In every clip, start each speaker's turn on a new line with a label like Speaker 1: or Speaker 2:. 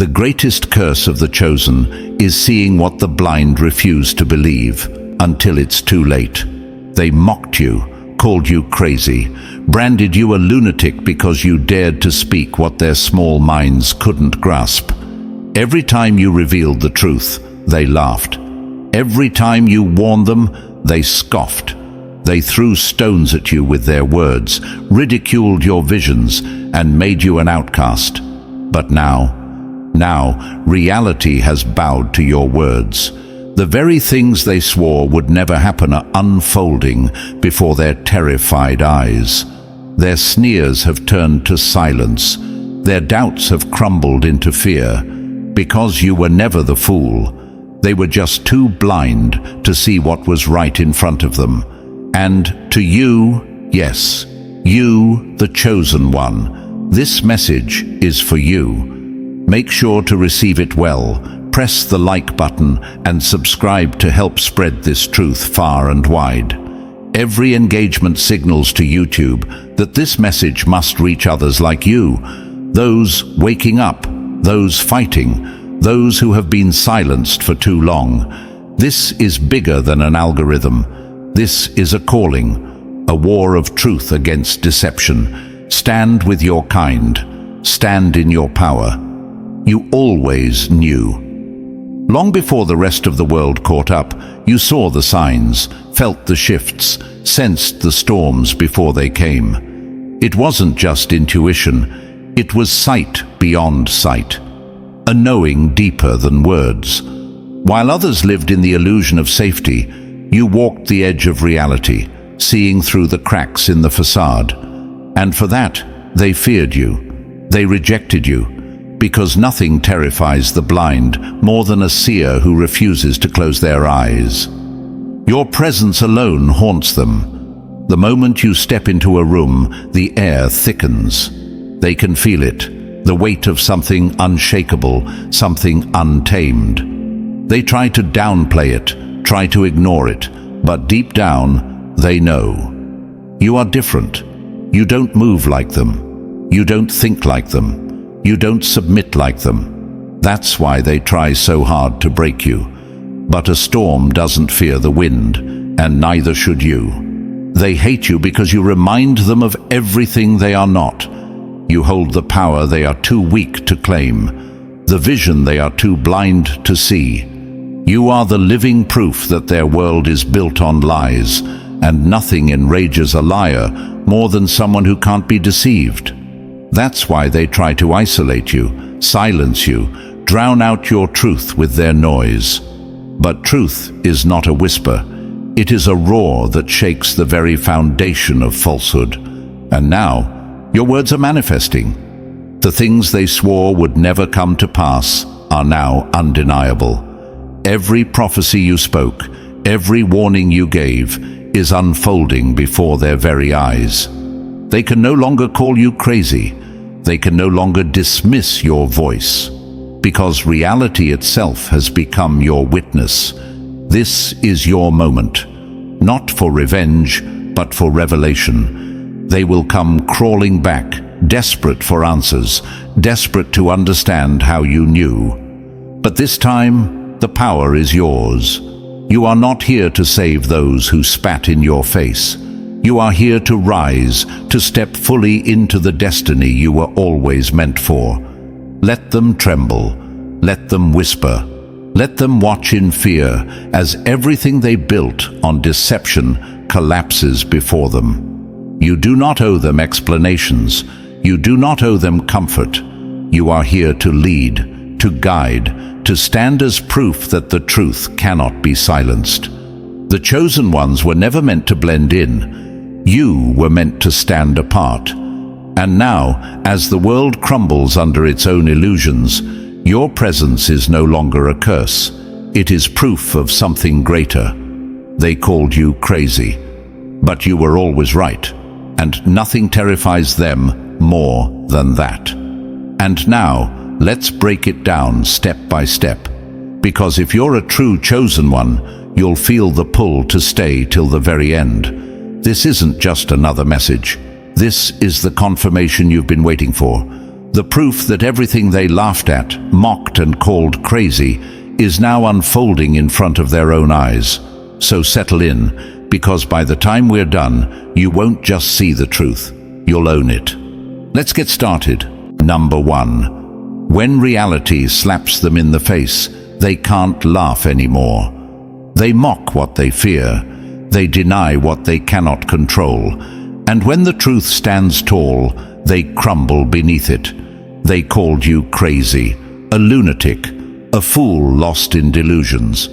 Speaker 1: The greatest curse of the chosen is seeing what the blind refuse to believe until it's too late. They mocked you, called you crazy, branded you a lunatic because you dared to speak what their small minds couldn't grasp. Every time you revealed the truth, they laughed. Every time you warned them, they scoffed. They threw stones at you with their words, ridiculed your visions, and made you an outcast. But now, reality has bowed to your words. The very things they swore would never happen are unfolding before their terrified eyes. Their sneers have turned to silence. Their doubts have crumbled into fear. Because you were never the fool, they were just too blind to see what was right in front of them. And to you, yes, you, the chosen one, this message is for you. Make sure to receive it well. Press the like button and subscribe to help spread this truth far and wide. Every engagement signals to YouTube that this message must reach others like you, those waking up, those fighting, those who have been silenced for too long. This is bigger than an algorithm. This is a calling, a war of truth against deception. Stand with your kind. Stand in your power. You always knew. Long before the rest of the world caught up, you saw the signs, felt the shifts, sensed the storms before they came. It wasn't just intuition, it was sight beyond sight, a knowing deeper than words. While others lived in the illusion of safety, you walked the edge of reality, seeing through the cracks in the facade. And for that, they feared you. They rejected you, because nothing terrifies the blind more than a seer who refuses to close their eyes. Your presence alone haunts them. The moment you step into a room, the air thickens. They can feel it, the weight of something unshakable, something untamed. They try to downplay it, try to ignore it, but deep down, they know. You are different. You don't move like them. You don't think like them. You don't submit like them. That's why they try so hard to break you. But a storm doesn't fear the wind, and neither should you. They hate you because you remind them of everything they are not. You hold the power they are too weak to claim, the vision they are too blind to see. You are the living proof that their world is built on lies, and nothing enrages a liar more than someone who can't be deceived. That's why they try to isolate you, silence you, drown out your truth with their noise. But truth is not a whisper. It is a roar that shakes the very foundation of falsehood. And now, your words are manifesting. The things they swore would never come to pass are now undeniable. Every prophecy you spoke, every warning you gave, is unfolding before their very eyes. They can no longer call you crazy. They can no longer dismiss your voice, because reality itself has become your witness. This is your moment, not for revenge, but for revelation. They will come crawling back, desperate for answers, desperate to understand how you knew. But this time, the power is yours. You are not here to save those who spat in your face. You are here to rise, to step fully into the destiny you were always meant for. Let them tremble. Let them whisper. Let them watch in fear as everything they built on deception collapses before them. You do not owe them explanations. You do not owe them comfort. You are here to lead, to guide, to stand as proof that the truth cannot be silenced. The chosen ones were never meant to blend in. You were meant to stand apart. And now, as the world crumbles under its own illusions, your presence is no longer a curse. It is proof of something greater. They called you crazy, but you were always right, and nothing terrifies them more than that. And now, let's break it down step by step, because if you're a true chosen one, you'll feel the pull to stay till the very end. This isn't just another message. This is the confirmation you've been waiting for. The proof that everything they laughed at, mocked and called crazy is now unfolding in front of their own eyes. So settle in, because by the time we're done, you won't just see the truth, you'll own it. Let's get started. Number 1. When reality slaps them in the face, they can't laugh anymore. They mock what they fear. They deny what they cannot control. And when the truth stands tall, they crumble beneath it. They called you crazy, a lunatic, a fool lost in delusions.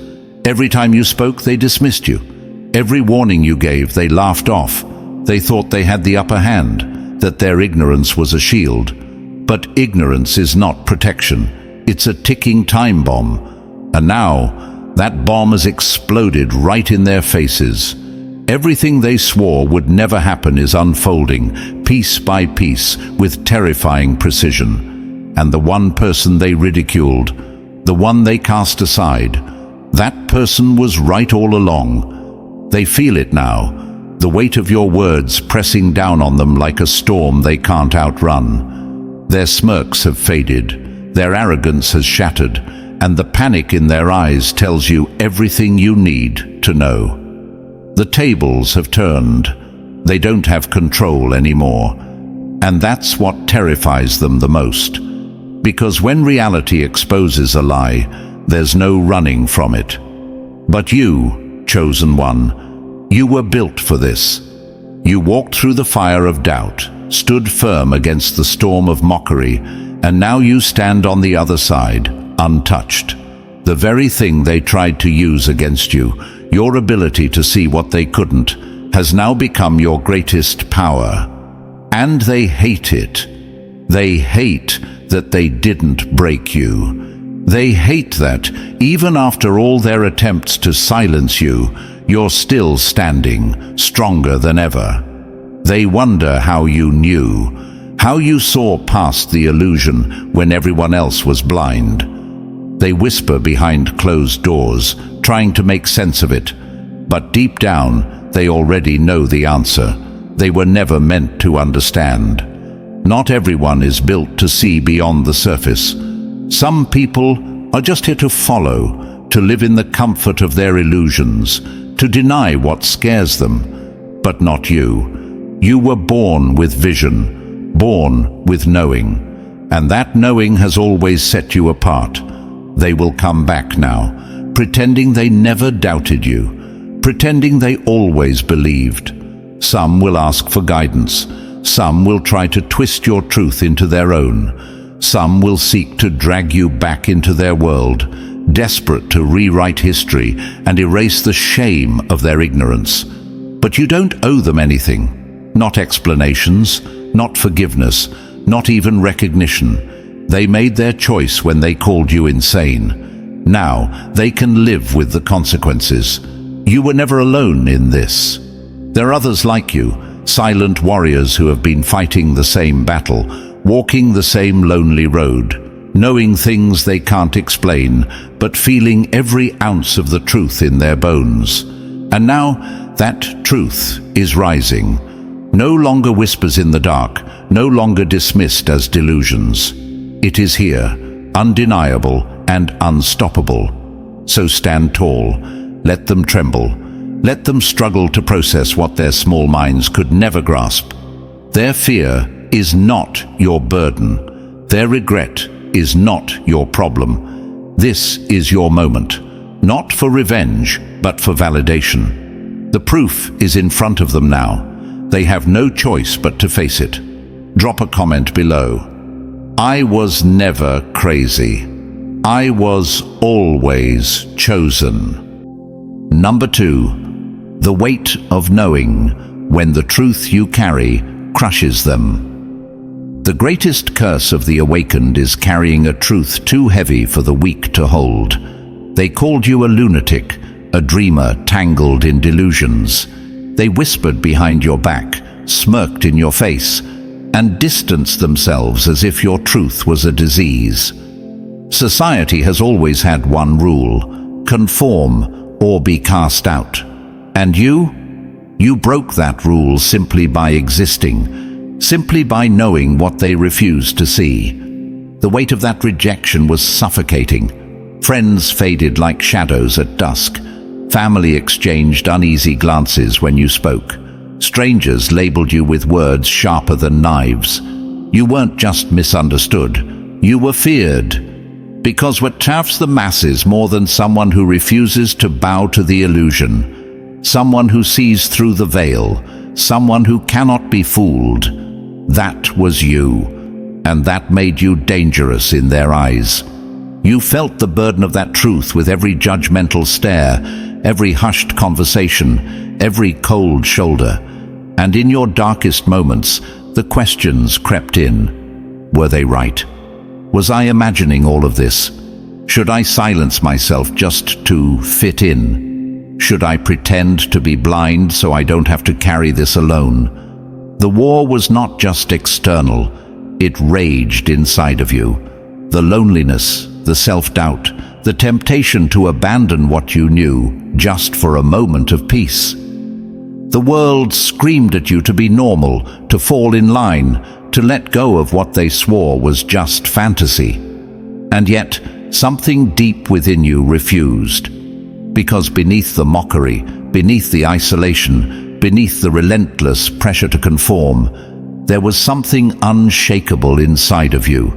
Speaker 1: Every time you spoke, they dismissed you. Every warning you gave, they laughed off. They thought they had the upper hand, that their ignorance was a shield. But ignorance is not protection. It's a ticking time bomb. And now, that bomb has exploded right in their faces. Everything they swore would never happen is unfolding, piece by piece, with terrifying precision. And the one person they ridiculed, the one they cast aside, that person was right all along. They feel it now, the weight of your words pressing down on them like a storm they can't outrun. Their smirks have faded, their arrogance has shattered, and the panic in their eyes tells you everything you need to know. The tables have turned. They don't have control anymore. And that's what terrifies them the most. Because when reality exposes a lie, there's no running from it. But you, chosen one, you were built for this. You walked through the fire of doubt, stood firm against the storm of mockery, and now you stand on the other side, untouched. The very thing they tried to use against you, your ability to see what they couldn't, has now become your greatest power. And they hate it. They hate that they didn't break you. They hate that, even after all their attempts to silence you, you're still standing, stronger than ever. They wonder how you knew, how you saw past the illusion when everyone else was blind. They whisper behind closed doors, trying to make sense of it. But deep down, they already know the answer. They were never meant to understand. Not everyone is built to see beyond the surface. Some people are just here to follow, to live in the comfort of their illusions, to deny what scares them. But not you. You were born with vision, born with knowing. And that knowing has always set you apart. They will come back now, pretending they never doubted you, pretending they always believed. Some will ask for guidance. Some will try to twist your truth into their own. Some will seek to drag you back into their world, desperate to rewrite history and erase the shame of their ignorance. But you don't owe them anything. Not explanations, not forgiveness, not even recognition. They made their choice when they called you insane. Now they can live with the consequences. You were never alone in this. There are others like you, silent warriors who have been fighting the same battle, walking the same lonely road, knowing things they can't explain, but feeling every ounce of the truth in their bones. And now that truth is rising. No longer whispers in the dark, no longer dismissed as delusions. It is here, undeniable and unstoppable. So stand tall, let them tremble, let them struggle to process what their small minds could never grasp. Their fear is not your burden. Their regret is not your problem. This is your moment, not for revenge, but for validation. The proof is in front of them now. They have no choice but to face it. Drop a comment below. I was never crazy. I was always chosen. Number 2. The weight of knowing when the truth you carry crushes them. The greatest curse of the awakened is carrying a truth too heavy for the weak to hold. They called you a lunatic, a dreamer tangled in delusions. They whispered behind your back, smirked in your face, and distanced themselves as if your truth was a disease. Society has always had one rule: conform or be cast out. And you broke that rule simply by existing. simply by knowing what they refused to see. The weight of that rejection was suffocating. Friends faded like shadows at dusk. Family exchanged uneasy glances when you spoke. Strangers labeled you with words sharper than knives. You weren't just misunderstood, you were feared. Because what chafes the masses more than someone who refuses to bow to the illusion, someone who sees through the veil, someone who cannot be fooled. That was you, and that made you dangerous in their eyes. You felt the burden of that truth with every judgmental stare, every hushed conversation, every cold shoulder. And in your darkest moments, the questions crept in. Were they right? Was I imagining all of this? Should I silence myself just to fit in? Should I pretend to be blind so I don't have to carry this alone? The war was not just external, it raged inside of you. The loneliness, the self-doubt, the temptation to abandon what you knew just for a moment of peace. The world screamed at you to be normal, to fall in line, to let go of what they swore was just fantasy. And yet, something deep within you refused. Because beneath the mockery, beneath the isolation, beneath the relentless pressure to conform, there was something unshakable inside of you,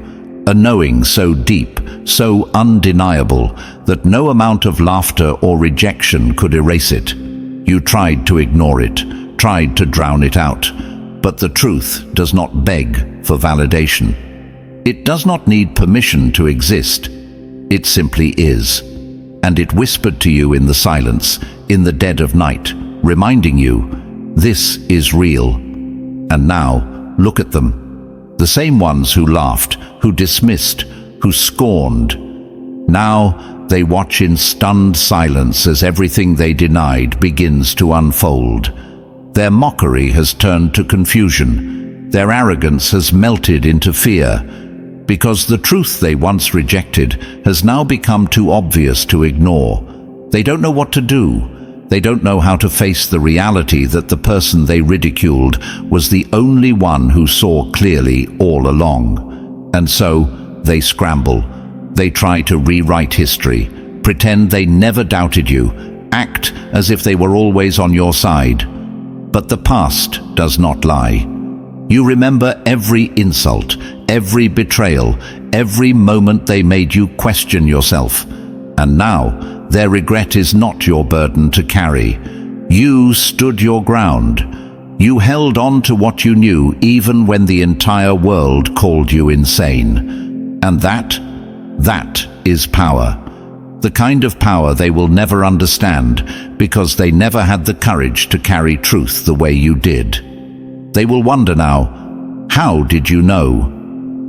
Speaker 1: a knowing so deep, so undeniable, that no amount of laughter or rejection could erase it. You tried to ignore it, tried to drown it out, but the truth does not beg for validation. It does not need permission to exist. It simply is. And it whispered to you in the silence, in the dead of night, reminding you, this is real. And now, look at them. The same ones who laughed, who dismissed, who scorned. Now, they watch in stunned silence as everything they denied begins to unfold. Their mockery has turned to confusion. Their arrogance has melted into fear, because the truth they once rejected has now become too obvious to ignore. They don't know what to do. They don't know how to face the reality that the person they ridiculed was the only one who saw clearly all along. And so, they scramble. They try to rewrite history, pretend they never doubted you, act as if they were always on your side. But the past does not lie. You remember every insult, every betrayal, every moment they made you question yourself. And now, their regret is not your burden to carry. You stood your ground. You held on to what you knew even when the entire world called you insane. And that is power. The kind of power they will never understand because they never had the courage to carry truth the way you did. They will wonder now, how did you know?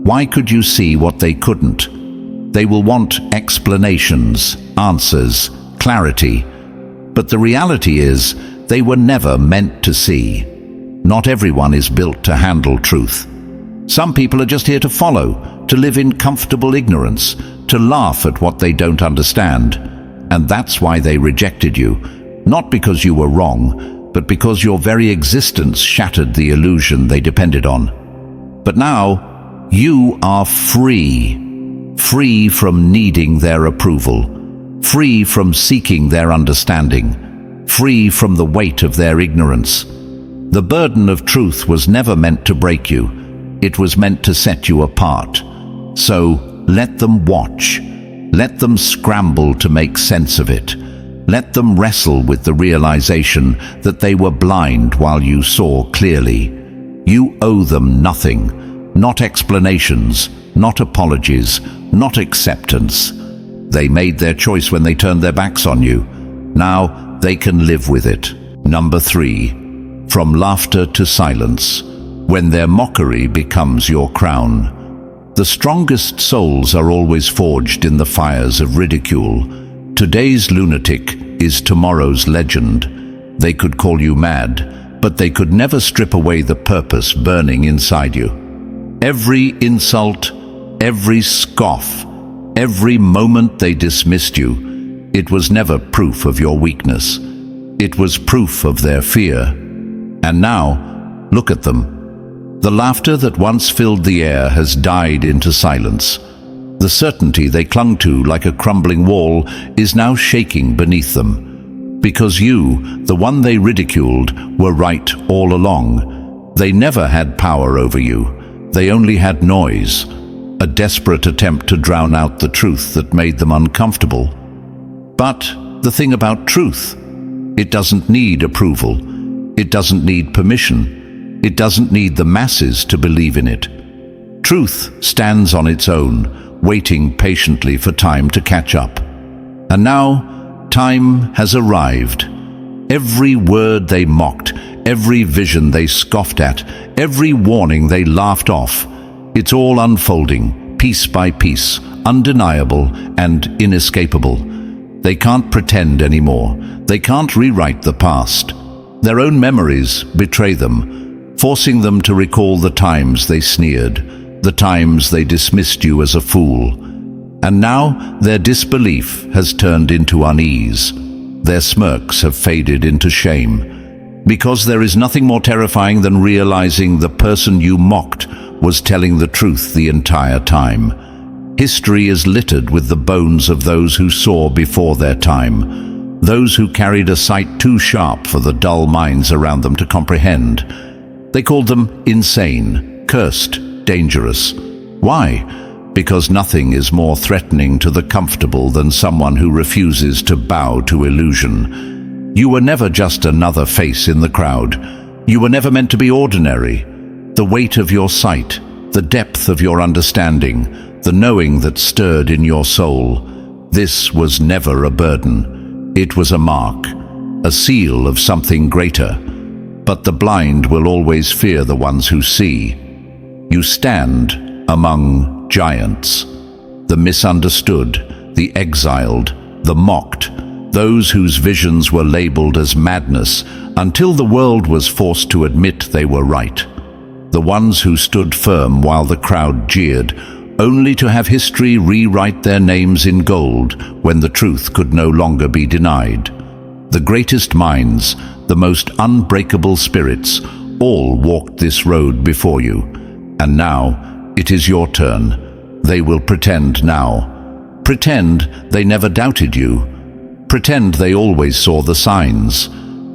Speaker 1: Why could you see what they couldn't? They will want explanations, answers, clarity. But the reality is, they were never meant to see. Not everyone is built to handle truth. Some people are just here to follow, to live in comfortable ignorance, to laugh at what they don't understand. And that's why they rejected you, not because you were wrong, but because your very existence shattered the illusion they depended on. But now, you are free. Free from needing their approval. Free from seeking their understanding. Free from the weight of their ignorance. The burden of truth was never meant to break you. It was meant to set you apart. So, let them watch. Let them scramble to make sense of it. Let them wrestle with the realization that they were blind while you saw clearly. You owe them nothing. Not explanations, not apologies, not acceptance. They made their choice when they turned their backs on you. Now they can live with it. Number 3. From laughter to silence. When their mockery becomes your crown. The strongest souls are always forged in the fires of ridicule. Today's lunatic is tomorrow's legend. They could call you mad, but they could never strip away the purpose burning inside you. Every insult, every scoff, every moment they dismissed you, it was never proof of your weakness. It was proof of their fear. And now, look at them. The laughter that once filled the air has died into silence. The certainty they clung to like a crumbling wall is now shaking beneath them. Because you, the one they ridiculed, were right all along. They never had power over you. They only had noise, a desperate attempt to drown out the truth that made them uncomfortable. But the thing about truth, it doesn't need approval. It doesn't need permission. It doesn't need the masses to believe in it. Truth stands on its own, waiting patiently for time to catch up. And now, time has arrived. Every word they mocked, every vision they scoffed at, every warning they laughed off, it's all unfolding, piece by piece, undeniable and inescapable. They can't pretend anymore. They can't rewrite the past. Their own memories betray them, forcing them to recall the times they sneered, the times they dismissed you as a fool. And now their disbelief has turned into unease. Their smirks have faded into shame. Because there is nothing more terrifying than realizing the person you mocked was telling the truth the entire time. History is littered with the bones of those who saw before their time, those who carried a sight too sharp for the dull minds around them to comprehend. They called them insane, cursed, dangerous. Why? Because nothing is more threatening to the comfortable than someone who refuses to bow to illusion. You were never just another face in the crowd. You were never meant to be ordinary. The weight of your sight, the depth of your understanding, the knowing that stirred in your soul, this was never a burden. It was a mark, a seal of something greater. But the blind will always fear the ones who see. You stand among giants, the misunderstood, the exiled, the mocked, those whose visions were labeled as madness until the world was forced to admit they were right. The ones who stood firm while the crowd jeered, only to have history rewrite their names in gold when the truth could no longer be denied. The greatest minds, the most unbreakable spirits, all walked this road before you. And now, it is your turn. They will pretend now. Pretend they never doubted you. Pretend they always saw the signs.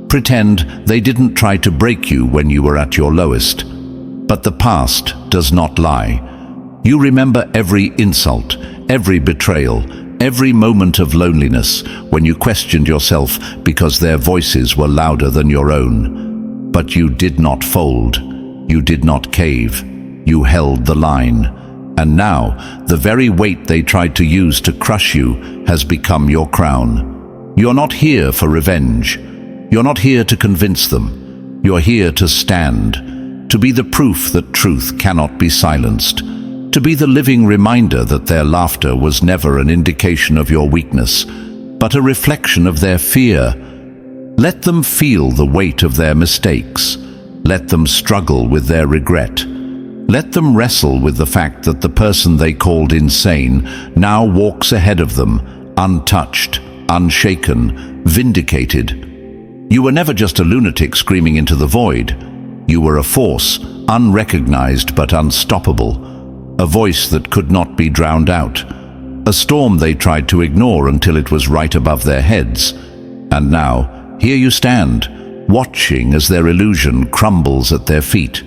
Speaker 1: Pretend they didn't try to break you when you were at your lowest. But the past does not lie. You remember every insult, every betrayal, every moment of loneliness when you questioned yourself because their voices were louder than your own. But you did not fold. You did not cave. You held the line. And now, the very weight they tried to use to crush you has become your crown. You're not here for revenge. You're not here to convince them. You're here to stand, to be the proof that truth cannot be silenced, to be the living reminder that their laughter was never an indication of your weakness, but a reflection of their fear. Let them feel the weight of their mistakes. Let them struggle with their regret. Let them wrestle with the fact that the person they called insane now walks ahead of them, untouched, unshaken, vindicated. You were never just a lunatic screaming into the void. You were a force, unrecognized but unstoppable. A voice that could not be drowned out. A storm they tried to ignore until it was right above their heads. And now, here you stand, watching as their illusion crumbles at their feet.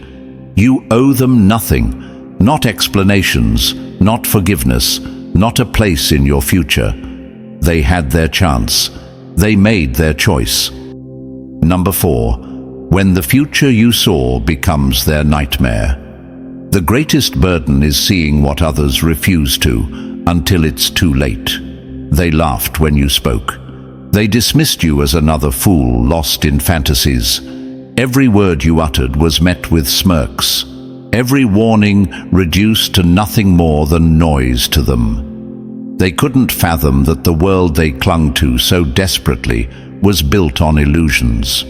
Speaker 1: You owe them nothing, not explanations, not forgiveness, not a place in your future. They had their chance. They made their choice. Number 4. When the future you saw becomes their nightmare. The greatest burden is seeing what others refuse to, until it's too late. They laughed when you spoke. They dismissed you as another fool lost in fantasies. Every word you uttered was met with smirks. Every warning reduced to nothing more than noise to them. They couldn't fathom that the world they clung to so desperately was built on illusions.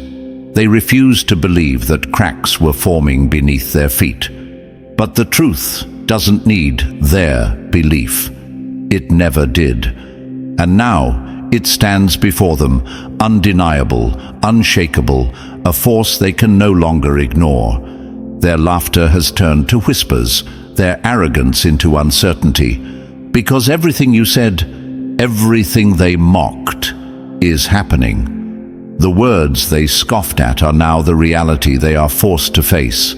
Speaker 1: They refused to believe that cracks were forming beneath their feet. But the truth doesn't need their belief. It never did. And now it stands before them, undeniable, unshakable, a force they can no longer ignore. Their laughter has turned to whispers, their arrogance into uncertainty, because everything you said, everything they mocked, is happening. The words they scoffed at are now the reality they are forced to face.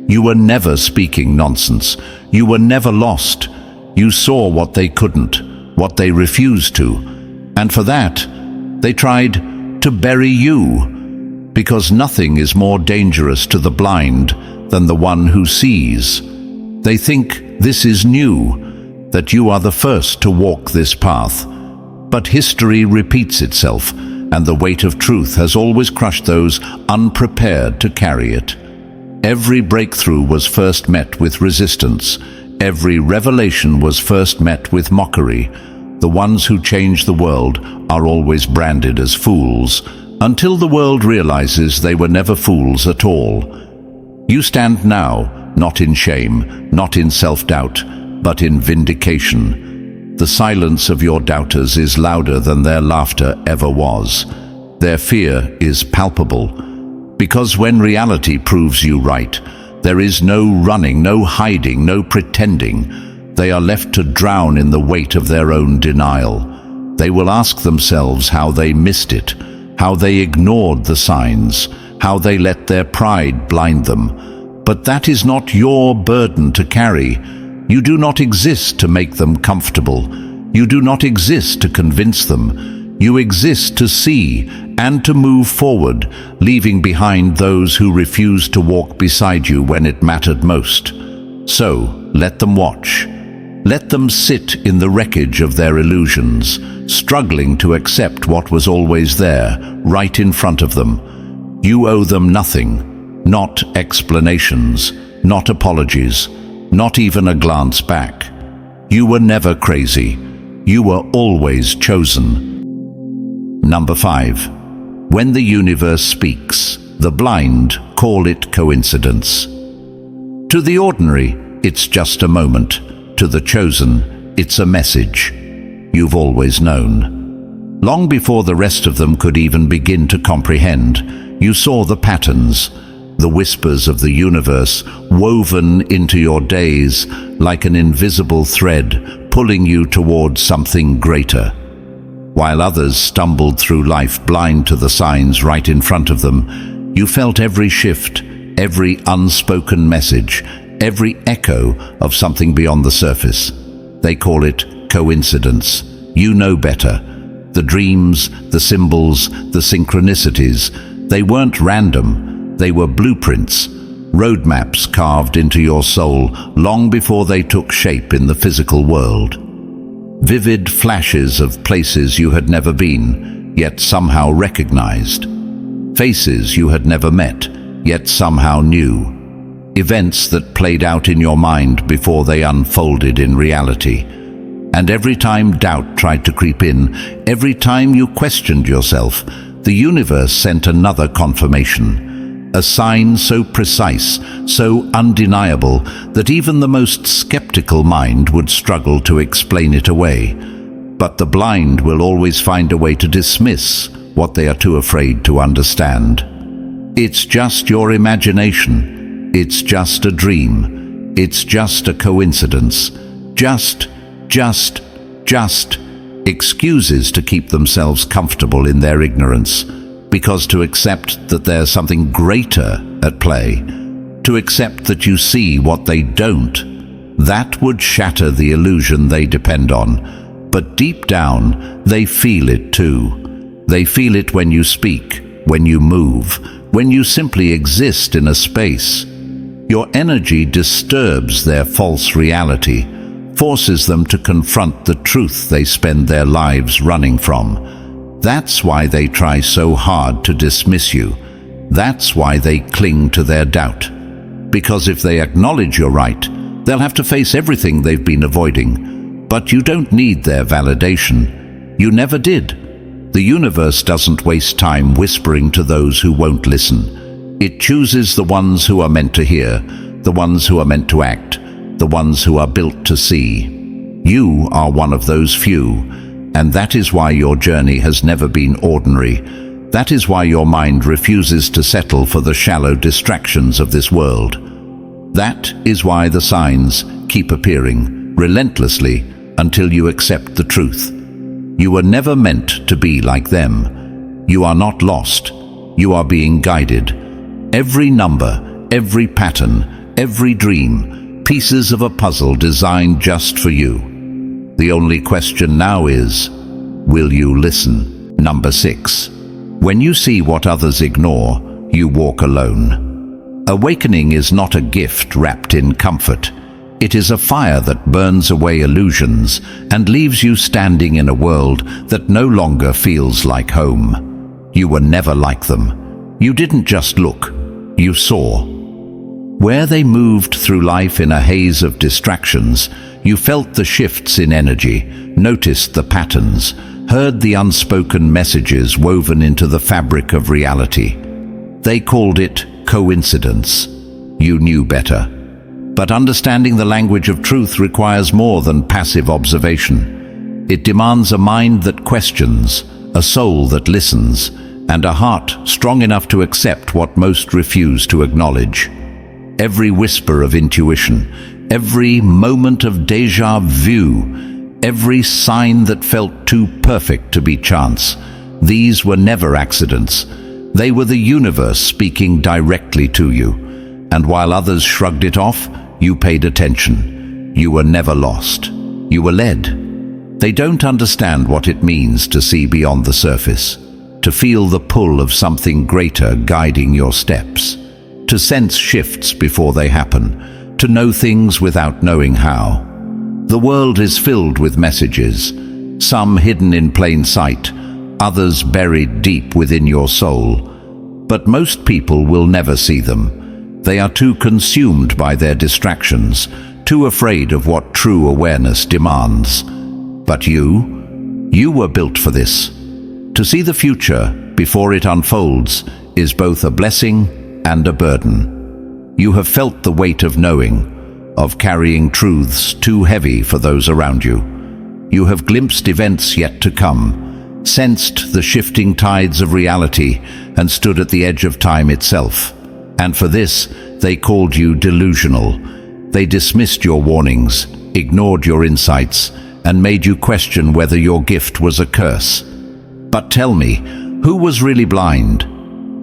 Speaker 1: You were never speaking nonsense. You were never lost. You saw what they couldn't, what they refused to, and for that, they tried to bury you, because nothing is more dangerous to the blind than the one who sees. They think this is new, that you are the first to walk this path. But history repeats itself, and the weight of truth has always crushed those unprepared to carry it. Every breakthrough was first met with resistance. Every revelation was first met with mockery. The ones who change the world are always branded as fools, until the world realizes they were never fools at all. You stand now, not in shame, not in self-doubt, but in vindication. The silence of your doubters is louder than their laughter ever was. Their fear is palpable, because when reality proves you right, there is no running, no hiding, no pretending. They are left to drown in the weight of their own denial. They will ask themselves how they missed it, how they ignored the signs, how they let their pride blind them. But that is not your burden to carry. You do not exist to make them comfortable. You do not exist to convince them. You exist to see and to move forward, leaving behind those who refused to walk beside you when it mattered most. So, let them watch. Let them sit in the wreckage of their illusions, struggling to accept what was always there, right in front of them. You owe them nothing, not explanations, not apologies, not even a glance back. You were never crazy. You were always chosen. Number 5. When the universe speaks, the blind call it coincidence. To the ordinary, it's just a moment. To the chosen, it's a message. You've always known. Long before the rest of them could even begin to comprehend, you saw the patterns, the whispers of the universe woven into your days like an invisible thread pulling you towards something greater. While others stumbled through life blind to the signs right in front of them, you felt every shift, every unspoken message, every echo of something beyond the surface. They call it coincidence. You know better. The dreams, the symbols, the synchronicities, they weren't random. They were blueprints, roadmaps carved into your soul long before they took shape in the physical world. Vivid flashes of places you had never been, yet somehow recognized. Faces you had never met, yet somehow knew. Events that played out in your mind before they unfolded in reality. And every time doubt tried to creep in, every time you questioned yourself, the universe sent another confirmation. A sign so precise, so undeniable, that even the most skeptical mind would struggle to explain it away. But the blind will always find a way to dismiss what they are too afraid to understand. It's just your imagination. It's just a dream. It's just a coincidence. Just excuses to keep themselves comfortable in their ignorance. Because to accept that there's something greater at play, to accept that you see what they don't, that would shatter the illusion they depend on. But deep down, they feel it too. They feel it when you speak, when you move, when you simply exist in a space. Your energy disturbs their false reality, forces them to confront the truth they spend their lives running from. That's why they try so hard to dismiss you. That's why they cling to their doubt. Because if they acknowledge you're right, they'll have to face everything they've been avoiding. But you don't need their validation. You never did. The universe doesn't waste time whispering to those who won't listen. It chooses the ones who are meant to hear, the ones who are meant to act, the ones who are built to see. You are one of those few. And that is why your journey has never been ordinary. That is why your mind refuses to settle for the shallow distractions of this world. That is why the signs keep appearing relentlessly until you accept the truth. You were never meant to be like them. You are not lost. You are being guided. Every number, every pattern, every dream, pieces of a puzzle designed just for you. The only question now is, will you listen? Number 6. When you see what others ignore, you walk alone. Awakening is not a gift wrapped in comfort. It is a fire that burns away illusions and leaves you standing in a world that no longer feels like home. You were never like them. You didn't just look, you saw. Where they moved through life in a haze of distractions, you felt the shifts in energy, noticed the patterns, heard the unspoken messages woven into the fabric of reality. They called it coincidence. You knew better. But understanding the language of truth requires more than passive observation. It demands a mind that questions, a soul that listens, and a heart strong enough to accept what most refuse to acknowledge. Every whisper of intuition, every moment of déjà vu, every sign that felt too perfect to be chance, these were never accidents. They were the universe speaking directly to you. And while others shrugged it off, you paid attention. You were never lost. You were led. They don't understand what it means to see beyond the surface, to feel the pull of something greater guiding your steps, to sense shifts before they happen, to know things without knowing how. The world is filled with messages, some hidden in plain sight, others buried deep within your soul. But most people will never see them. They are too consumed by their distractions, too afraid of what true awareness demands. But you were built for this. To see the future before it unfolds is both a blessing and a burden. You have felt the weight of knowing, of carrying truths too heavy for those around you. You have glimpsed events yet to come, sensed the shifting tides of reality, and stood at the edge of time itself. And for this, they called you delusional. They dismissed your warnings, ignored your insights, and made you question whether your gift was a curse. But tell me, who was really blind?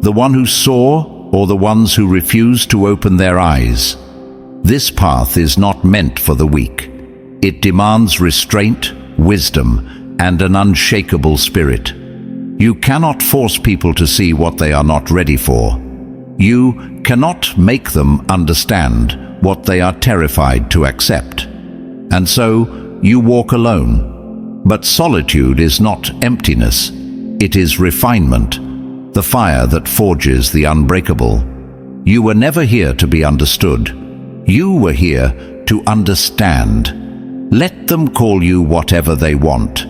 Speaker 1: The one who saw, or the ones who refused to open their eyes? This path is not meant for the weak. It demands restraint, wisdom, and an unshakable spirit. You cannot force people to see what they are not ready for. You cannot make them understand what they are terrified to accept. And so you walk alone. But solitude is not emptiness. It is refinement, the fire that forges the unbreakable. You were never here to be understood. You were here to understand. Let them call you whatever they want.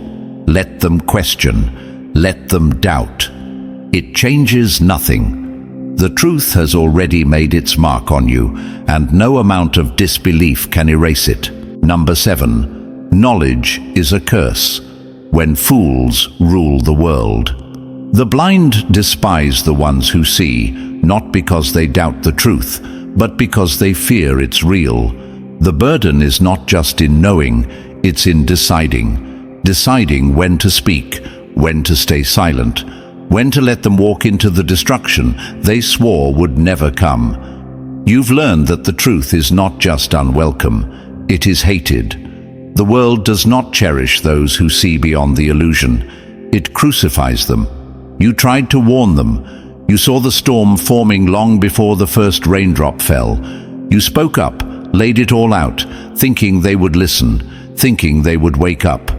Speaker 1: Let them question. Let them doubt. It changes nothing. The truth has already made its mark on you, and no amount of disbelief can erase it. Number 7. Knowledge is a curse, when fools rule the world. The blind despise the ones who see, not because they doubt the truth, but because they fear it's real. The burden is not just in knowing, it's in deciding. Deciding when to speak, when to stay silent, when to let them walk into the destruction they swore would never come. You've learned that the truth is not just unwelcome, it is hated. The world does not cherish those who see beyond the illusion. It crucifies them. You tried to warn them. You saw the storm forming long before the first raindrop fell. You spoke up, laid it all out, thinking they would listen, thinking they would wake up.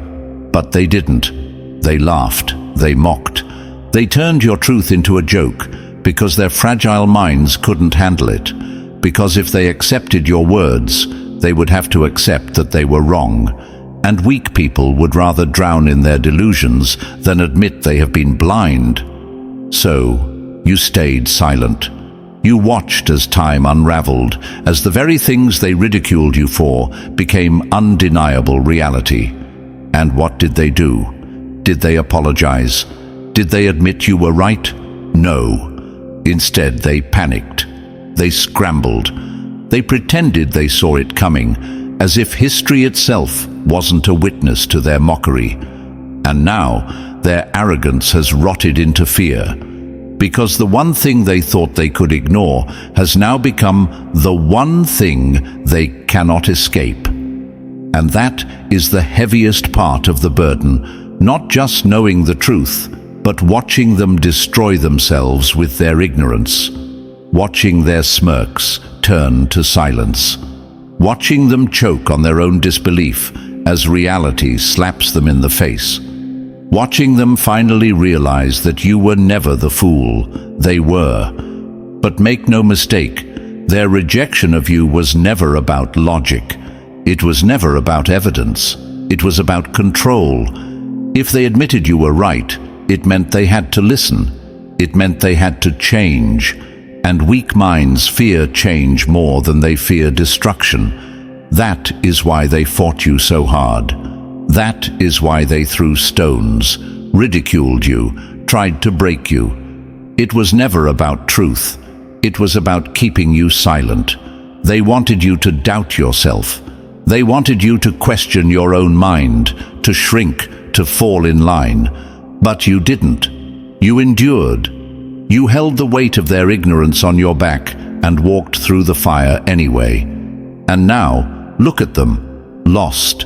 Speaker 1: But they didn't. They laughed. They mocked. They turned your truth into a joke because their fragile minds couldn't handle it. Because if they accepted your words, they would have to accept that they were wrong. And weak people would rather drown in their delusions than admit they have been blind. So, you stayed silent. You watched as time unraveled, as the very things they ridiculed you for became undeniable reality. And what did they do? Did they apologize? Did they admit you were right? No. Instead, they panicked. They scrambled. They pretended they saw it coming, as if history itself wasn't a witness to their mockery. And now their arrogance has rotted into fear, because the one thing they thought they could ignore has now become the one thing they cannot escape. And that is the heaviest part of the burden, not just knowing the truth, but watching them destroy themselves with their ignorance, watching their smirks turn to silence, watching them choke on their own disbelief as reality slaps them in the face, watching them finally realize that you were never the fool they were. But make no mistake, their rejection of you was never about logic. It was never about evidence. It was about control. If they admitted you were right, it meant they had to listen. It meant they had to change. And weak minds fear change more than they fear destruction. That is why they fought you so hard. That is why they threw stones, ridiculed you, tried to break you. It was never about truth. It was about keeping you silent. They wanted you to doubt yourself. They wanted you to question your own mind, to shrink, to fall in line. But you didn't. You endured. You held the weight of their ignorance on your back and walked through the fire anyway. And now, look at them, lost,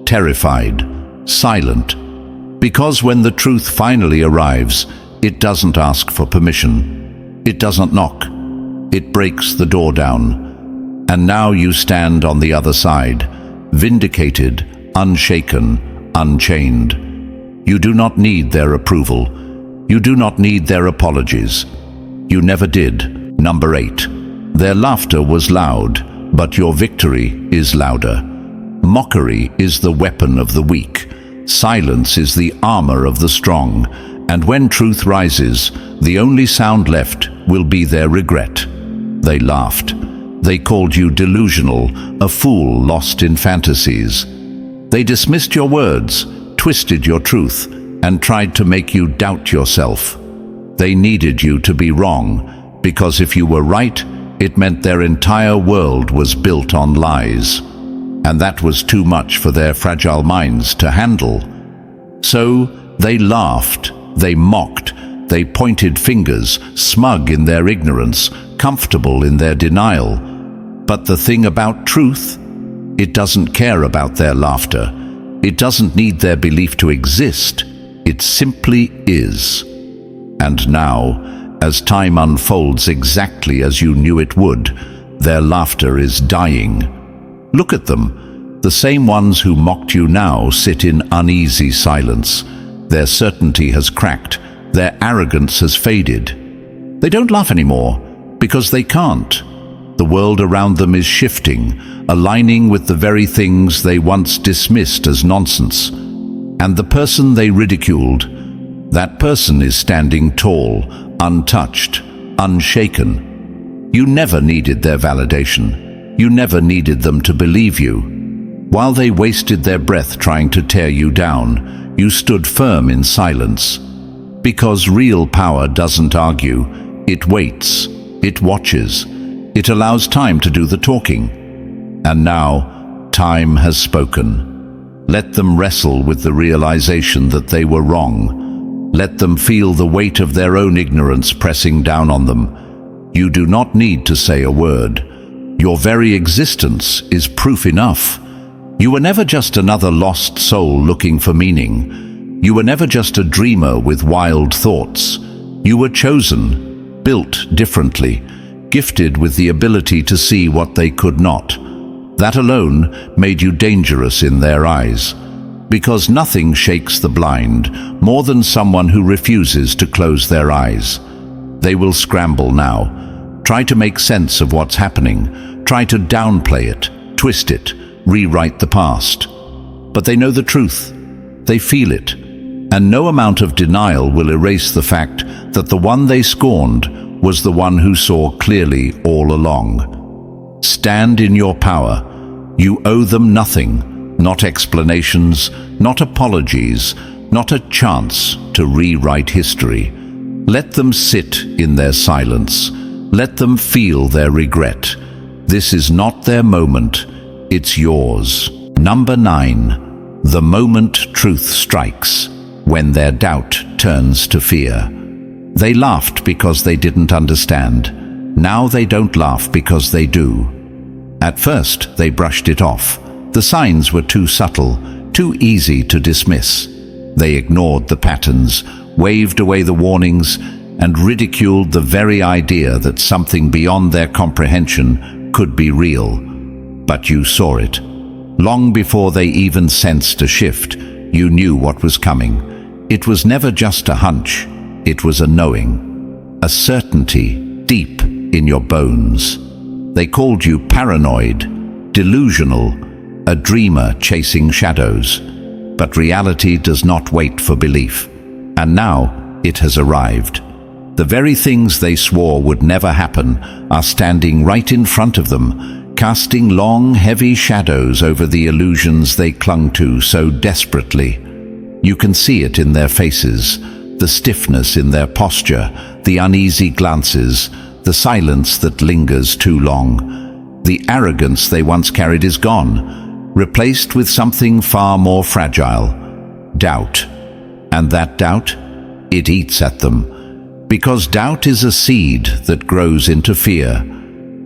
Speaker 1: terrified, silent. Because when the truth finally arrives, it doesn't ask for permission. It doesn't knock. It breaks the door down. And now you stand on the other side, vindicated, unshaken, unchained. You do not need their approval. You do not need their apologies. You never did. Number 8. Their laughter was loud, but your victory is louder. Mockery is the weapon of the weak. Silence is the armor of the strong. And when truth rises, the only sound left will be their regret. They laughed. They called you delusional, a fool lost in fantasies. They dismissed your words, twisted your truth, and tried to make you doubt yourself. They needed you to be wrong, because if you were right, it meant their entire world was built on lies. And that was too much for their fragile minds to handle. So they laughed, they mocked, they pointed fingers, smug in their ignorance, comfortable in their denial. But the thing about truth, it doesn't care about their laughter. It doesn't need their belief to exist. It simply is. And now, as time unfolds exactly as you knew it would, their laughter is dying. Look at them. The same ones who mocked you now sit in uneasy silence. Their certainty has cracked. Their arrogance has faded. They don't laugh anymore because they can't. The world around them is shifting, aligning with the very things they once dismissed as nonsense. And the person they ridiculed, that person is standing tall, untouched, unshaken. You never needed their validation. You never needed them to believe you. While they wasted their breath trying to tear you down, you stood firm in silence. Because real power doesn't argue, it waits, it watches, it allows time to do the talking. And now, time has spoken. Let them wrestle with the realization that they were wrong. Let them feel the weight of their own ignorance pressing down on them. You do not need to say a word. Your very existence is proof enough. You were never just another lost soul looking for meaning. You were never just a dreamer with wild thoughts. You were chosen, built differently, gifted with the ability to see what they could not. That alone made you dangerous in their eyes. Because nothing shakes the blind more than someone who refuses to close their eyes. They will scramble now, try to make sense of what's happening, try to downplay it, twist it, rewrite the past. But they know the truth. They feel it. And no amount of denial will erase the fact that the one they scorned was the one who saw clearly all along. Stand in your power. You owe them nothing, not explanations, not apologies, not a chance to rewrite history. Let them sit in their silence. Let them feel their regret. This is not their moment, it's yours. Number 9. The moment truth strikes, when their doubt turns to fear. They laughed because they didn't understand. Now they don't laugh because they do. At first, they brushed it off. The signs were too subtle, too easy to dismiss. They ignored the patterns, waved away the warnings, and ridiculed the very idea that something beyond their comprehension could be real. But you saw it. Long before they even sensed a shift, you knew what was coming. It was never just a hunch. It was a knowing, a certainty deep in your bones. They called you paranoid, delusional, a dreamer chasing shadows. But reality does not wait for belief. And now it has arrived. The very things they swore would never happen are standing right in front of them, casting long, heavy shadows over the illusions they clung to so desperately. You can see it in their faces, the stiffness in their posture, the uneasy glances, the silence that lingers too long. The arrogance they once carried is gone, replaced with something far more fragile: doubt. And that doubt, it eats at them. Because doubt is a seed that grows into fear.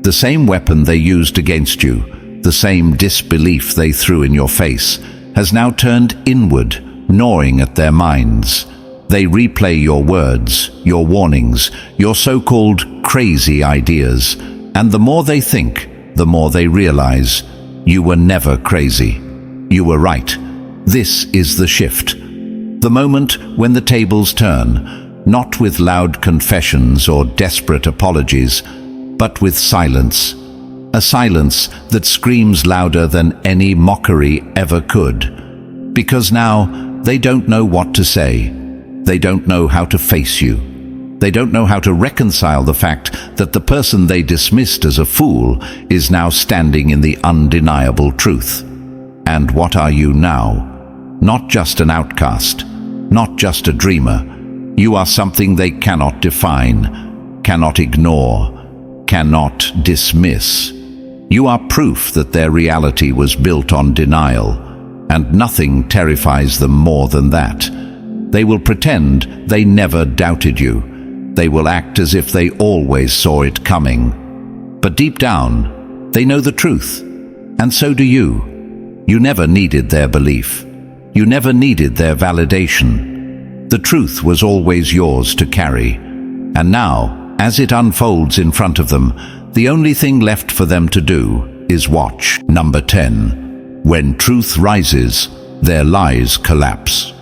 Speaker 1: The same weapon they used against you, the same disbelief they threw in your face, has now turned inward, gnawing at their minds. They replay your words, your warnings, your so-called crazy ideas, and the more they think, the more they realize you were never crazy. You were right. This is the shift. The moment when the tables turn, not with loud confessions or desperate apologies, but with silence. A silence that screams louder than any mockery ever could. Because now they don't know what to say. They don't know how to face you. They don't know how to reconcile the fact that the person they dismissed as a fool is now standing in the undeniable truth. And what are you now? Not just an outcast, not just a dreamer. You are something they cannot define, cannot ignore, cannot dismiss. You are proof that their reality was built on denial, and nothing terrifies them more than that. They will pretend they never doubted you. They will act as if they always saw it coming. But deep down, they know the truth, and so do you. You never needed their belief. You never needed their validation. The truth was always yours to carry. And now, as it unfolds in front of them, the only thing left for them to do is watch. Number 10. When truth rises, their lies collapse.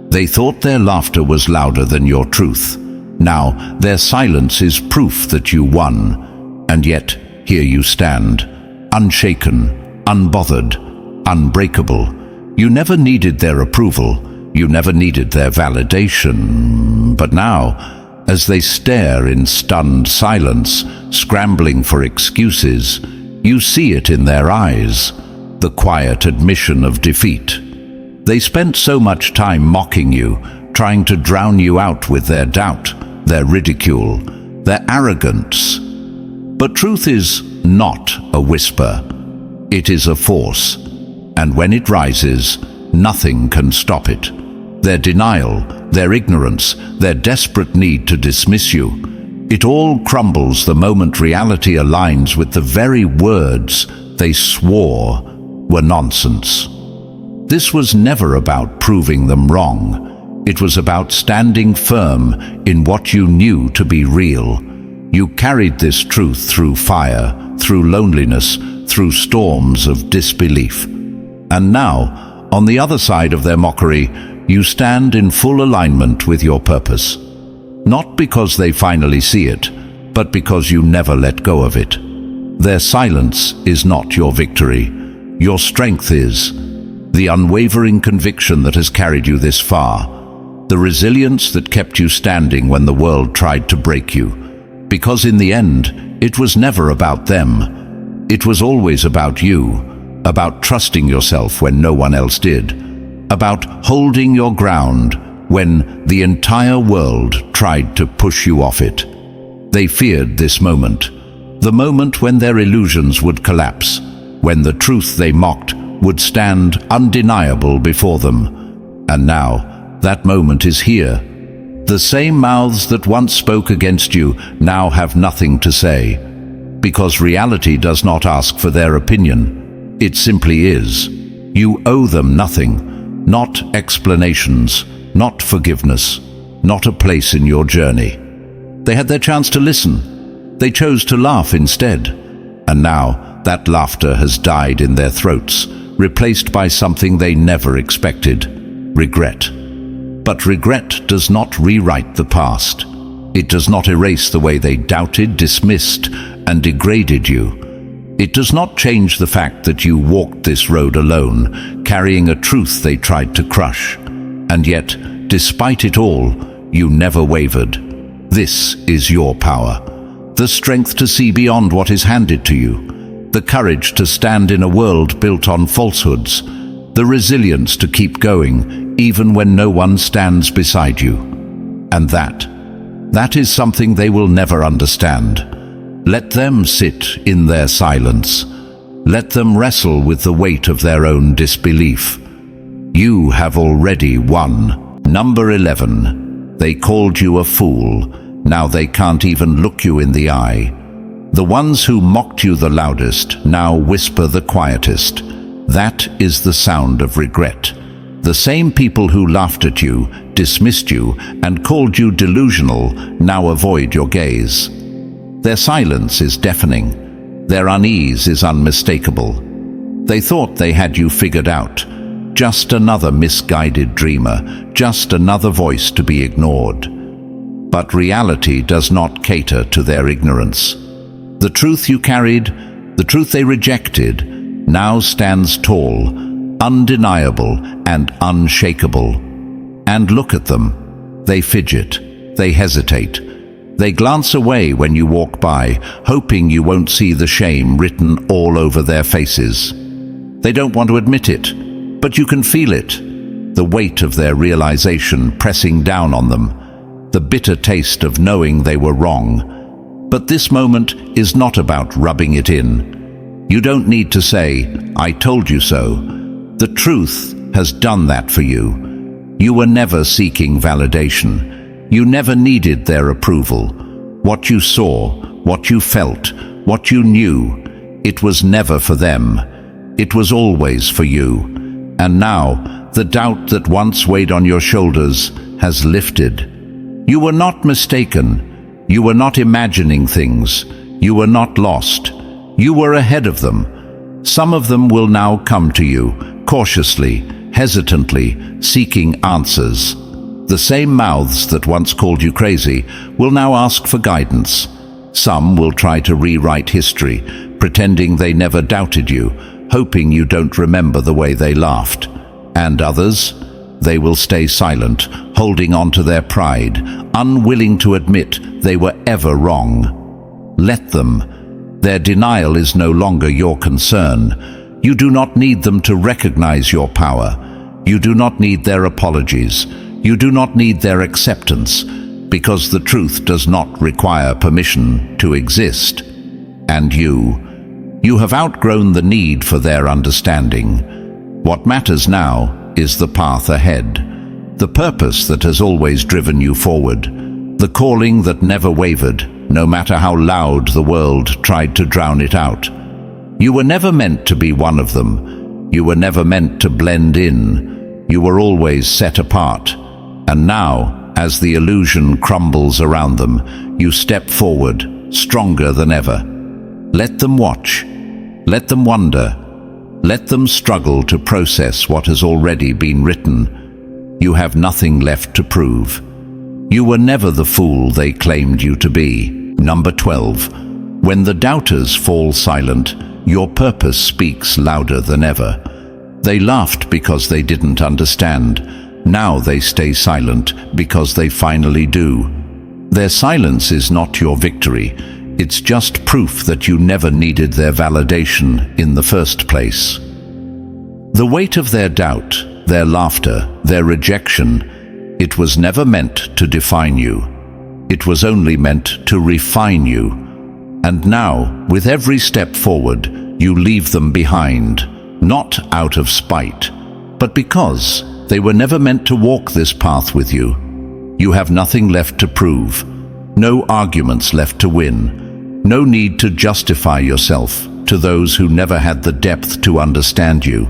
Speaker 1: They thought their laughter was louder than your truth. Now, their silence is proof that you won. And yet, here you stand, unshaken, unbothered, unbreakable. You never needed their approval. You never needed their validation. But now, as they stare in stunned silence, scrambling for excuses, you see it in their eyes, the quiet admission of defeat. They spent so much time mocking you, trying to drown you out with their doubt, their ridicule, their arrogance. But truth is not a whisper. It is a force. And when it rises, nothing can stop it. Their denial, their ignorance, their desperate need to dismiss you, it all crumbles the moment reality aligns with the very words they swore were nonsense. This was never about proving them wrong. It was about standing firm in what you knew to be real. You carried this truth through fire, through loneliness, through storms of disbelief. And now, on the other side of their mockery, you stand in full alignment with your purpose. Not because they finally see it, but because you never let go of it. Their silence is not your victory. Your strength is the unwavering conviction that has carried you this far, the resilience that kept you standing when the world tried to break you. Because in the end, it was never about them. It was always about you, about trusting yourself when no one else did, about holding your ground when the entire world tried to push you off it. They feared this moment, The moment when their illusions would collapse, when the truth they mocked would stand undeniable before them. And now, that moment is here. The same mouths that once spoke against you now have nothing to say, because reality does not ask for their opinion. It simply is. You owe them nothing, not explanations, not forgiveness, not a place in your journey. They had their chance to listen. They chose to laugh instead. And now that laughter has died in their throats, replaced by something they never expected: regret. But regret does not rewrite the past. It does not erase the way they doubted, dismissed, and degraded you. It does not change the fact that you walked this road alone, carrying a truth they tried to crush. And yet, despite it all, you never wavered. This is your power. The strength to see beyond what is handed to you. The courage to stand in a world built on falsehoods. The resilience to keep going, even when no one stands beside you. And that is something they will never understand. Let them sit in their silence. Let them wrestle with the weight of their own disbelief. You have already won. Number 11. They called you a fool. Now they can't even look you in the eye. The ones who mocked you the loudest now whisper the quietest. That is the sound of regret. The same people who laughed at you, dismissed you, and called you delusional now avoid your gaze. Their silence is deafening. Their unease is unmistakable. They thought they had you figured out. Just another misguided dreamer, just another voice to be ignored. But reality does not cater to their ignorance. The truth you carried, the truth they rejected, now stands tall, undeniable and unshakable. And look at them. They fidget. They hesitate. They glance away when you walk by, hoping you won't see the shame written all over their faces. They don't want to admit it, but you can feel it. The weight of their realization pressing down on them. The bitter taste of knowing they were wrong. But this moment is not about rubbing it in. You don't need to say, "I told you so." The truth has done that for you. You were never seeking validation. You never needed their approval. What you saw, what you felt, what you knew, it was never for them. It was always for you. And now, the doubt that once weighed on your shoulders has lifted. You were not mistaken. You were not imagining things. You were not lost. You were ahead of them. Some of them will now come to you, cautiously, hesitantly, seeking answers. The same mouths that once called you crazy will now ask for guidance. Some will try to rewrite history, pretending they never doubted you, hoping you don't remember the way they laughed. And others, they will stay silent, holding on to their pride, unwilling to admit they were ever wrong. Let them. Their denial is no longer your concern. You do not need them to recognize your power. You do not need their apologies. You do not need their acceptance, because the truth does not require permission to exist. And you have outgrown the need for their understanding. What matters now is the path ahead, the purpose that has always driven you forward, the calling that never wavered, no matter how loud the world tried to drown it out. You were never meant to be one of them. You were never meant to blend in. You were always set apart. And now, as the illusion crumbles around them, you step forward, stronger than ever. Let them watch. Let them wonder. Let them struggle to process what has already been written. You have nothing left to prove. You were never the fool they claimed you to be. Number 12. When the doubters fall silent, your purpose speaks louder than ever. They laughed because they didn't understand. Now they stay silent because they finally do. Their silence is not your victory. It's just proof that you never needed their validation in the first place. The weight of their doubt, their laughter, their rejection, it was never meant to define you. It was only meant to refine you. And now, with every step forward, you leave them behind, not out of spite, but because they were never meant to walk this path with you. You have nothing left to prove, no arguments left to win, no need to justify yourself to those who never had the depth to understand you.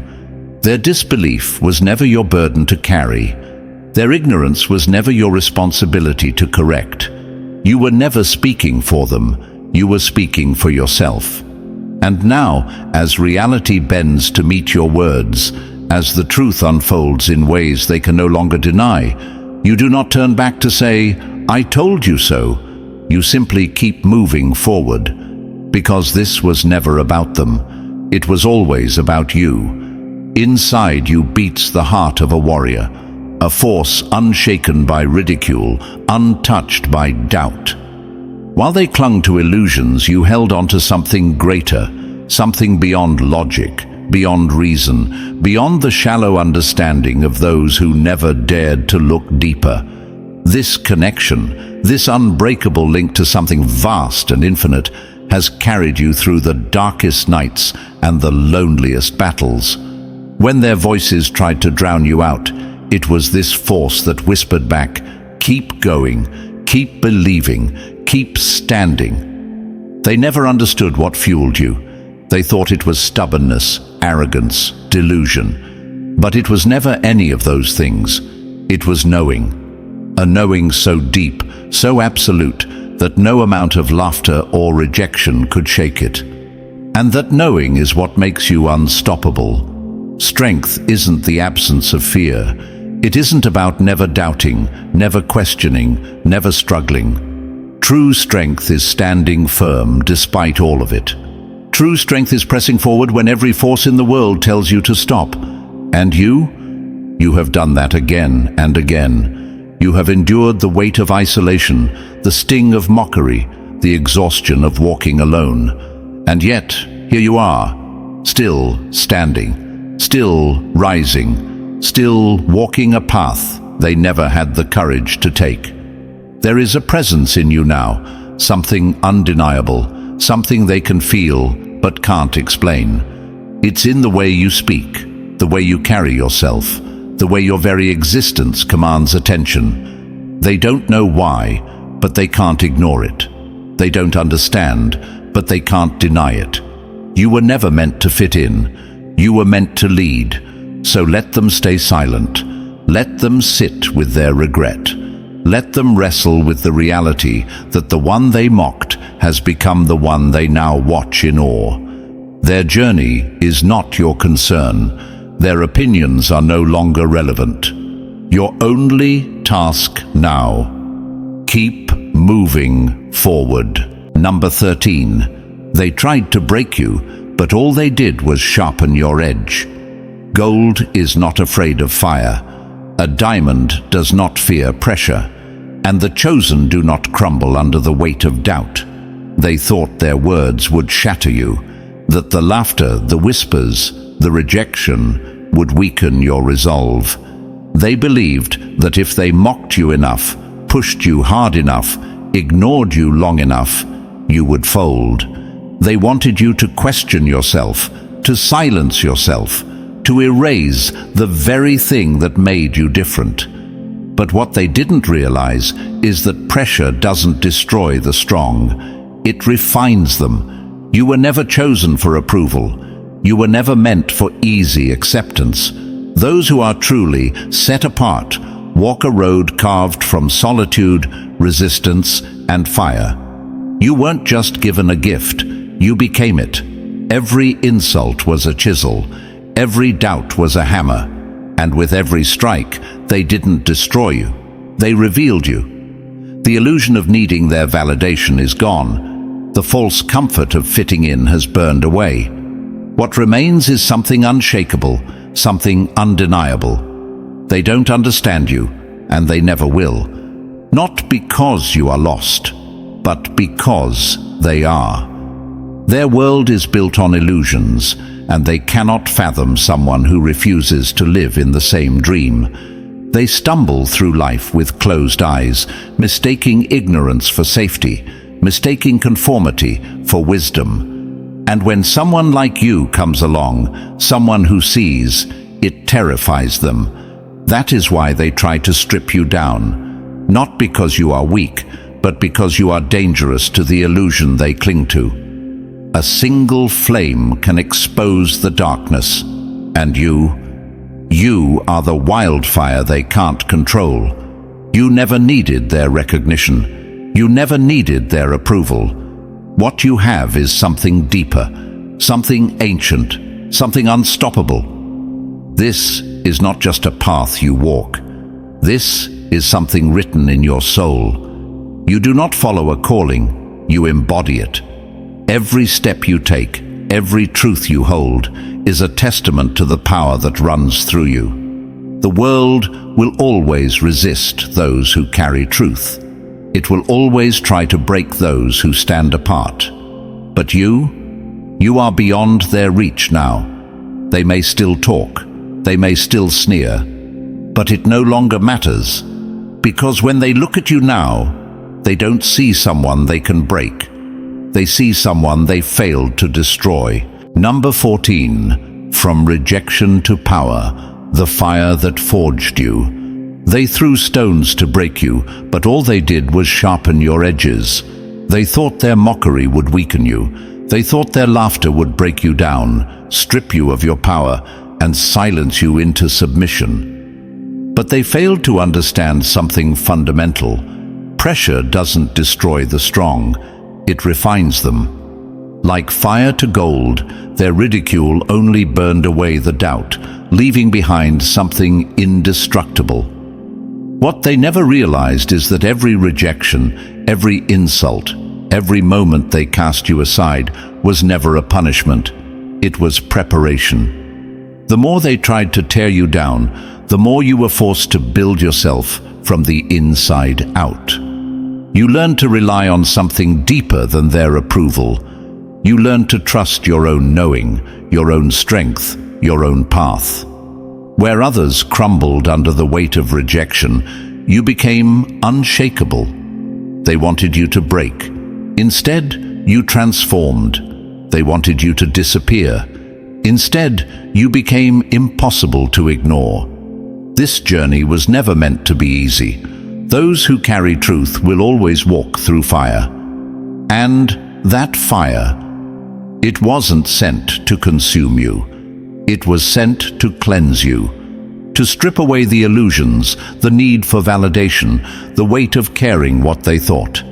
Speaker 1: Their disbelief was never your burden to carry. Their ignorance was never your responsibility to correct. You were never speaking for them, you were speaking for yourself. And now, as reality bends to meet your words, as the truth unfolds in ways they can no longer deny, you do not turn back to say, "I told you so." You simply keep moving forward, because this was never about them. It was always about you. Inside you beats the heart of a warrior, a force unshaken by ridicule, untouched by doubt. While they clung to illusions, you held on to something greater, something beyond logic, beyond reason, beyond the shallow understanding of those who never dared to look deeper. This connection, this unbreakable link to something vast and infinite, has carried you through the darkest nights and the loneliest battles. When their voices tried to drown you out, it was this force that whispered back, "Keep going, keep believing, keep standing." They never understood what fueled you. They thought it was stubbornness, arrogance, delusion. But it was never any of those things. It was knowing. A knowing so deep, so absolute, that no amount of laughter or rejection could shake it. And that knowing is what makes you unstoppable. Strength isn't the absence of fear. It isn't about never doubting, never questioning, never struggling. True strength is standing firm despite all of it. True strength is pressing forward when every force in the world tells you to stop. And you? You have done that again and again. You have endured the weight of isolation, the sting of mockery, the exhaustion of walking alone. And yet, here you are, still standing, still rising, still walking a path they never had the courage to take. There is a presence in you now, something undeniable, something they can feel but can't explain. It's in the way you speak, the way you carry yourself, the way your very existence commands attention. They don't know why, but they can't ignore it. They don't understand, but they can't deny it. You were never meant to fit in. You were meant to lead. So let them stay silent. Let them sit with their regret. Let them wrestle with the reality that the one they mocked has become the one they now watch in awe. Their journey is not your concern. Their opinions are no longer relevant. Your only task now: keep moving forward. Number 13. They tried to break you, but all they did was sharpen your edge. Gold is not afraid of fire. A diamond does not fear pressure. And the chosen do not crumble under the weight of doubt. They thought their words would shatter you, that the laughter, the whispers, the rejection would weaken your resolve. They believed that if they mocked you enough, pushed you hard enough, ignored you long enough, you would fold. They wanted you to question yourself, to silence yourself, to erase the very thing that made you different. But what they didn't realize is that pressure doesn't destroy the strong. It refines them. You were never chosen for approval. You were never meant for easy acceptance. Those who are truly set apart walk a road carved from solitude, resistance, and fire. You weren't just given a gift, you became it. Every insult was a chisel, every doubt was a hammer, and with every strike, they didn't destroy you, they revealed you. The illusion of needing their validation is gone. The false comfort of fitting in has burned away. What remains is something unshakable, something undeniable. They don't understand you, and they never will. Not because you are lost, but because they are. Their world is built on illusions, and they cannot fathom someone who refuses to live in the same dream. They stumble through life with closed eyes, mistaking ignorance for safety, mistaking conformity for wisdom. And when someone like you comes along, someone who sees, it terrifies them. That is why they try to strip you down, not because you are weak, but because you are dangerous to the illusion they cling to. A single flame can expose the darkness, and you are the wildfire they can't control. You never needed their recognition. You never needed their approval. What you have is something deeper, something ancient, something unstoppable. This is not just a path you walk. This is something written in your soul. You do not follow a calling, you embody it. Every step you take, every truth you hold, is a testament to the power that runs through you. The world will always resist those who carry truth. It will always try to break those who stand apart. But you are beyond their reach now. They may still talk, they may still sneer, but it no longer matters, because when they look at you now, they don't see someone they can break. They see someone they failed to destroy. Number 14, from rejection to power, the fire that forged you. They threw stones to break you, but all they did was sharpen your edges. They thought their mockery would weaken you. They thought their laughter would break you down, strip you of your power, and silence you into submission. But they failed to understand something fundamental. Pressure doesn't destroy the strong, it refines them. Like fire to gold, their ridicule only burned away the doubt, leaving behind something indestructible. What they never realized is that every rejection, every insult, every moment they cast you aside was never a punishment. It was preparation. The more they tried to tear you down, the more you were forced to build yourself from the inside out. You learned to rely on something deeper than their approval. You learned to trust your own knowing, your own strength, your own path. Where others crumbled under the weight of rejection, you became unshakable. They wanted you to break. Instead, you transformed. They wanted you to disappear. Instead, you became impossible to ignore. This journey was never meant to be easy. Those who carry truth will always walk through fire. And that fire, it wasn't sent to consume you. It was sent to cleanse you, to strip away the illusions, the need for validation, the weight of caring what they thought.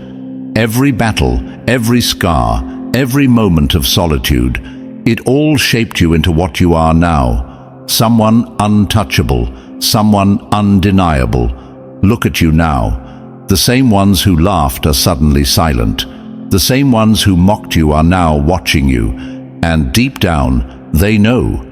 Speaker 1: Every battle, every scar, every moment of solitude, it all shaped you into what you are now. Someone untouchable, someone undeniable. Look at you now. The same ones who laughed are suddenly silent. The same ones who mocked you are now watching you. And deep down, they know.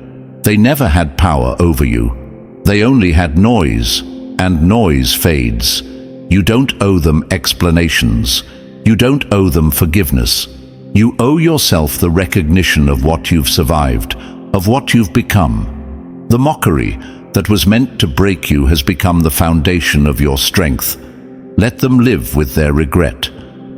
Speaker 1: They never had power over you. They only had noise, and noise fades. You don't owe them explanations. You don't owe them forgiveness. You owe yourself the recognition of what you've survived, of what you've become. The mockery that was meant to break you has become the foundation of your strength. Let them live with their regret.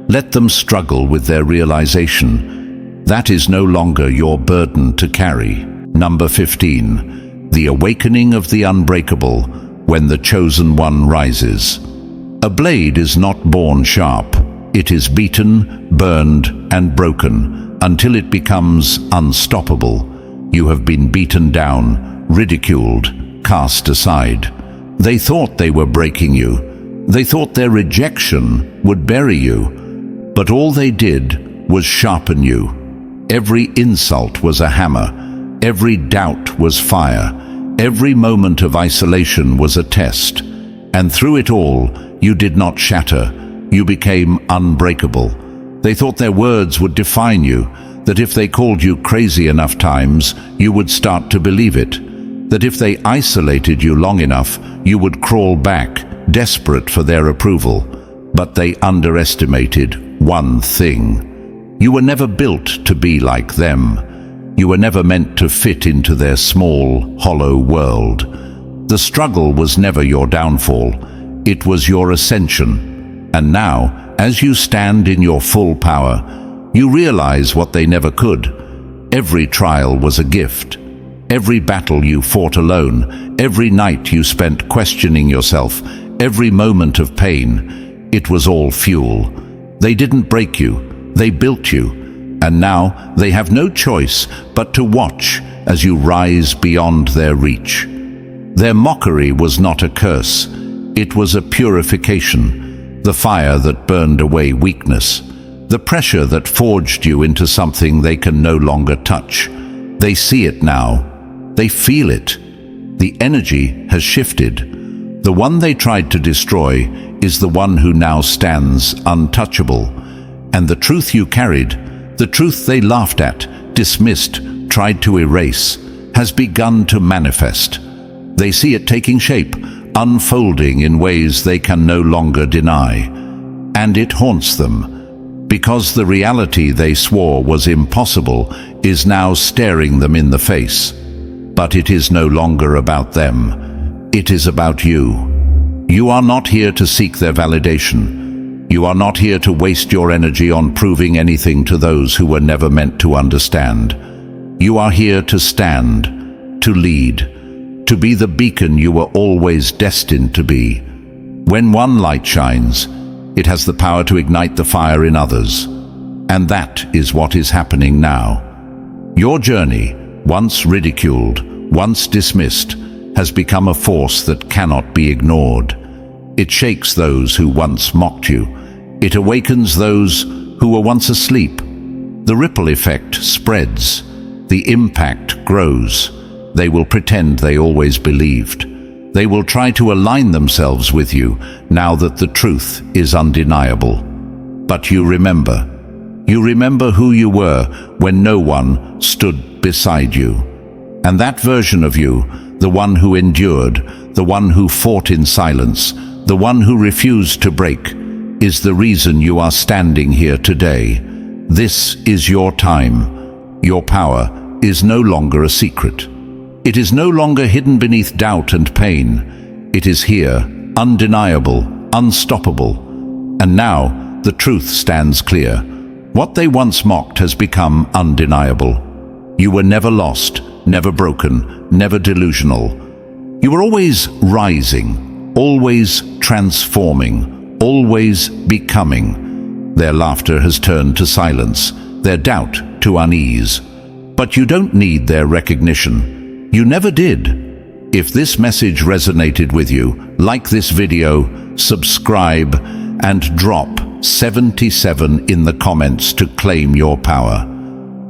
Speaker 1: Let them struggle with their realization. That is no longer your burden to carry. Number 15. The awakening of the unbreakable, when the chosen one rises. A blade is not born sharp. It is beaten, burned, and broken until it becomes unstoppable. You have been beaten down, ridiculed, cast aside. They thought they were breaking you. They thought their rejection would bury you. But all they did was sharpen you. Every insult was a hammer. Every doubt was fire. Every moment of isolation was a test. And through it all, you did not shatter. You became unbreakable. They thought their words would define you, that if they called you crazy enough times, you would start to believe it. That if they isolated you long enough, you would crawl back, desperate for their approval. But they underestimated one thing. You were never built to be like them. You were never meant to fit into their small, hollow world. The struggle was never your downfall. It was your ascension. And now, as you stand in your full power, you realize what they never could. Every trial was a gift. Every battle you fought alone, every night you spent questioning yourself, every moment of pain, it was all fuel. They didn't break you, they built you. And now they have no choice but to watch as you rise beyond their reach. Their mockery was not a curse, it was a purification, the fire that burned away weakness, the pressure that forged you into something they can no longer touch. They see it now. They feel it. The energy has shifted. The one they tried to destroy is the one who now stands untouchable. And the truth you carried, the truth they laughed at, dismissed, tried to erase, has begun to manifest. They see it taking shape, unfolding in ways they can no longer deny. And it haunts them, because the reality they swore was impossible is now staring them in the face. But it is no longer about them. It is about you. You are not here to seek their validation. You are not here to waste your energy on proving anything to those who were never meant to understand. You are here to stand, to lead, to be the beacon you were always destined to be. When one light shines, it has the power to ignite the fire in others. And that is what is happening now. Your journey, once ridiculed, once dismissed, has become a force that cannot be ignored. It shakes those who once mocked you. It awakens those who were once asleep. The ripple effect spreads. The impact grows. They will pretend they always believed. They will try to align themselves with you now that the truth is undeniable. But you remember. You remember who you were when no one stood beside you. And that version of you, the one who endured, the one who fought in silence, the one who refused to break, is the reason you are standing here today. This is your time. Your power is no longer a secret. It is no longer hidden beneath doubt and pain. It is here, undeniable, unstoppable. And now the truth stands clear. What they once mocked has become undeniable. You were never lost, never broken, never delusional. You were always rising, always transforming, always becoming. Their laughter has turned to silence, their doubt to unease. But you don't need their recognition. You never did. If this message resonated with you, like this video, subscribe, and drop 77 in the comments to claim your power.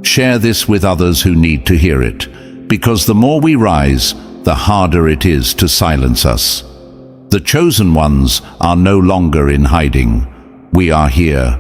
Speaker 1: Share this with others who need to hear it, because the more we rise, the harder it is to silence us. The chosen ones are no longer in hiding. We are here.